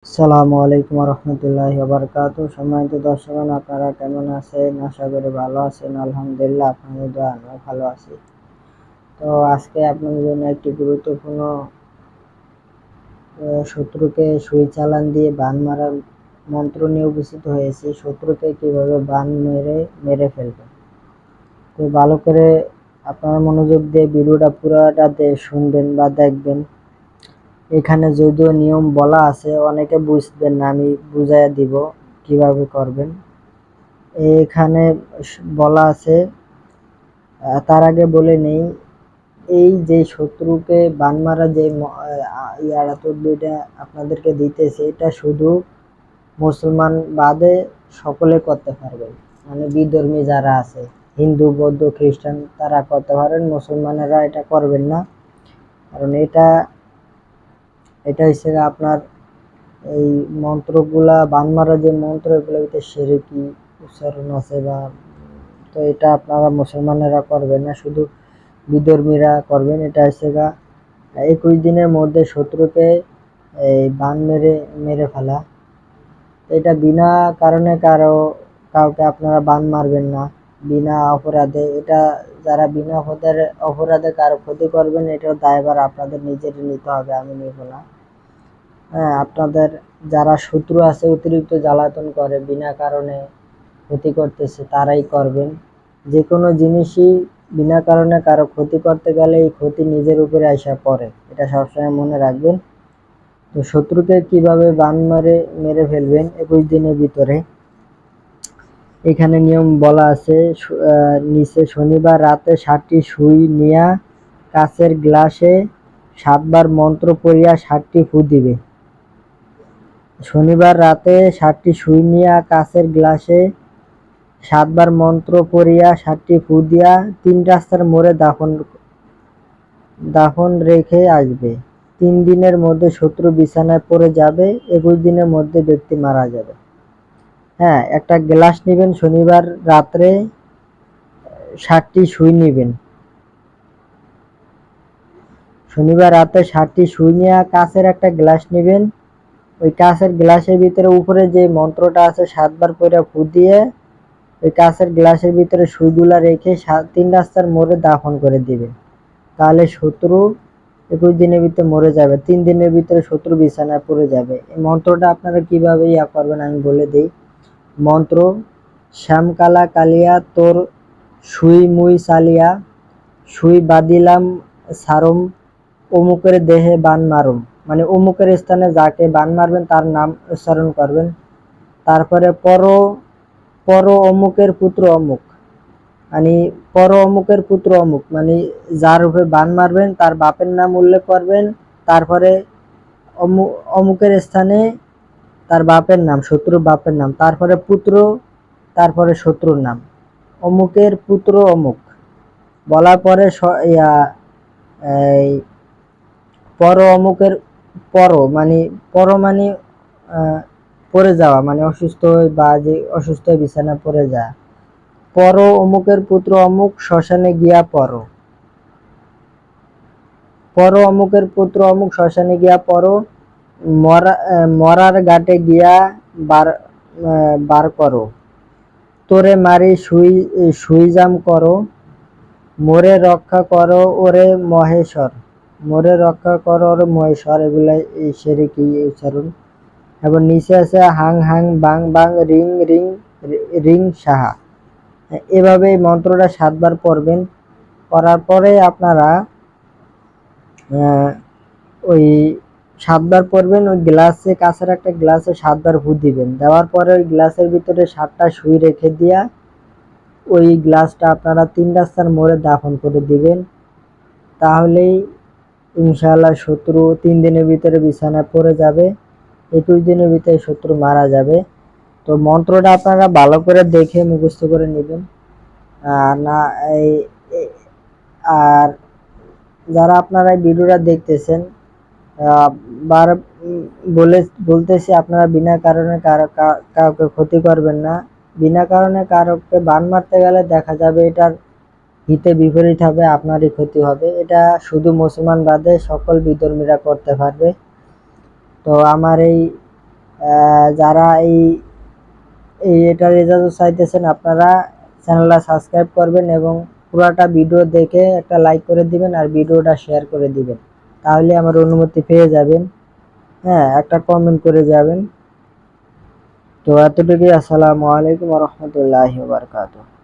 আসসালামু আলাইকুম রহমতুল্লাহি ওয়া বারাকাতুহু। সম্মানিত দর্শকগণ, আপনারা কেমন আছেন? আশা করি ভালো আছেন। আলহামদুলিল্লাহ, আপনাদের দোয়ায় আমিও ভালো আছি। তো আজকে আপনাদের জন্য একটি গুরুত্বপূর্ণ শত্রুকে সুই চালান দিয়ে বান মারার মন্ত্র নিয়ে উপস্থিত হয়েছি। শত্রুকে কিভাবে বান মেরে ফেলবেন। তো ভালো করে আপনারা মনোযোগ দিয়ে ভিডিওটা পুরোটা শুনবেন বা দেখবেন। এখানে যদিও নিয়ম বলা আছে, অনেকে বুঝবেন না, আমি বুঝাইয়া দিব কিভাবে করবেন। এখানে বলা আছে, তার আগে বলে নেই, এই যে শত্রুকে বান মারা যে তদবিরটা আপনাদেরকে দিতেছে, এটা শুধু মুসলমান বাদে সকলে করতে পারবেন। মানে বিধর্মী যারা আছে, হিন্দু, বৌদ্ধ, খ্রিস্টান, তারা করতে পারেন, মুসলমানেরা এটা করবেন না। কারণ এটা হচ্ছে আপনার এই মন্ত্রগুলা, বান মারা যে মন্ত্র, এগুলো শিরকি উচ্চারণ আছে, বা তো এটা আপনারা মুসলমানেরা করবেন না, শুধু বিধর্মীরা করবেন। এটা হচ্ছে 21 দিনের মধ্যে শত্রুকে এই বান মেরে ফেলা। এটা বিনা কারণে কাউকে আপনারা বান মারবেন না, বিনা অপরাধে। এটা যারা বিনা অপরাধে কারো ক্ষতি করবেন, এটার দায়ভার আপনাদের নিজেরই নিতে হবে, আমি নিব না। হ্যাঁ, আপনাদের যারা শত্রু আছে, অতিরিক্ত জ্বালাতন করে, বিনা কারণে ক্ষতি করতেছে, তারাই করবেন। যে কোনো জিনিসই বিনা কারণে কারো ক্ষতি করতে গেলে এই ক্ষতি নিজের উপরে আইসা পড়ে, এটা সবসময় মনে রাখবেন। তো শত্রুকে কিভাবে বান মেরে ফেলবেন 21 দিনের ভিতরে, এখানে নিয়ম বলা আছে। নিচে শনিবার রাতে 7টি সুই নিয়া কাচের গ্লাসে 7 বার মন্ত্র পড়িয়া 7টি ফু দিবে। শনিবার রাতে 7টি সুই নিয়া কাচের গ্লাসে 7 বার মন্ত্র পড়িয়া 7টি ফু দিয়া 3 রাস্তার মোড়ে দাফন রেখে আসবে। 3 দিনের মধ্যে শত্রু বিছানায় পড়ে যাবে। 21 দিনের মধ্যে ব্যক্তি মারা যাবে। হ্যাঁ, একটা গ্লাস নেবেন, শনিবার রাত্রে 7টি সুই নেবেন। শনিবার রাতে 7টি সুই নিয়ে কাচের একটা গ্লাস নেবেন। ওই কাচের গ্লাসের ভিতরে উপরে যে মন্ত্রটা আছে 7 বার করে ফু দিয়ে ওই কাচের গ্লাসের ভিতরে সুইগুলা রেখে 3 রাস্তার মোড়ে দাফন করে দিবেন। তাহলে শত্রু 21 দিনের ভিতরে মরে যাবে। 3 দিনের ভিতরে শত্রু বিছানায় পড়ে যাবে। এই মন্ত্রটা আপনারা কিভাবে করবেন আমি বলে দিই। মন্ত্র: শ্যামকালা কালিয়া তোর সুই মুই চালিয়া, সুই বাঁধিলাম সারম, অমুকের দেহে বান মারুম। মানে অমুকের স্থানে যাকে বান মারবেন তার নাম উচ্চারণ করবেন। তারপরে পর অমুকের পুত্র অমুক, মানে পর অমুকের পুত্র অমুক, মানে যার উপরে বান মারবেন তার বাপের নাম উল্লেখ করবেন। তারপরে অমুকের স্থানে তার বাপের নাম, শত্রুর বাপের নাম, তারপরে পুত্র, তারপরে শত্রুর নাম। অমুকের পুত্র অমুক বলার পরে এই পর অমুকের পর মানে পড়ে যাওয়া, মানে অসুস্থ বা যে অসুস্থ বিছানায় পড়ে যায়। পর অমুকের পুত্র অমুক শ্মশানে গিয়া পর অমুকের পুত্র অমুক শ্মশানে গিয়া মরার ঘাটে গিয়া বার করো, তোরে মারি সুইজাম করো, মোরে রক্ষা করো ওরে মহেশ্বর, মোরে রক্ষা করো ওরে মহেশ্বর। এগুলাই এই শিরকি উচ্চারণ। এবং নিচে আছে হাং হাং বাং বাং রিং রিং রিং সাহা। এভাবে এই মন্ত্রটা 7 বার পড়বেন। করার পরে আপনারা ওই 7 বার পড়বেন। ওই গ্লাসে, কাঁচের একটা গ্লাসে 7 বার ফু দিবেন। দেওয়ার পরে ওই গ্লাসের ভিতরে 7টা সুই রেখে দিয়া ওই গ্লাসটা আপনারা 3 রাস্তার মোড়ে দাফন করে দিবেন। তাহলেই ইনশাআল্লাহ শত্রু 3 দিনের ভিতরে বিছানায় পড়ে যাবে। 21 দিনের ভিতরে শত্রু মারা যাবে। তো মন্ত্রটা আপনারা ভালো করে দেখে মুখস্থ করে নেবেন। আর যারা আপনারা এই ভিডিওটা দেখতেছেন, বলতেছি, আপনারা বিনা কারণে কাউকে ক্ষতি করবেন না। বিনা কারণে কারোকে বান মারতে গেলে দেখা যাবে এটার হিতে বিপরীত হবে, আপনারই ক্ষতি হবে। এটা শুধু মুসলমান বাদে সকল বিধর্মীরা করতে পারবে। তো আমার এই যারা এটার রেজাল্ট চাইতেছেন আপনারা চ্যানেলটা সাবস্ক্রাইব করবেন এবং পুরাটা ভিডিও দেখে একটা লাইক করে দিবেন আর ভিডিওটা শেয়ার করে দিবেন, তাহলে আমার অনুমতি পেয়ে যাবেন। হ্যাঁ, একটা কমেন্ট করে যাবেন। তো এতটুকুই। আসসালামু আলাইকুম ওয়া রাহমাতুল্লাহি ওয়া বারাকাতুহু।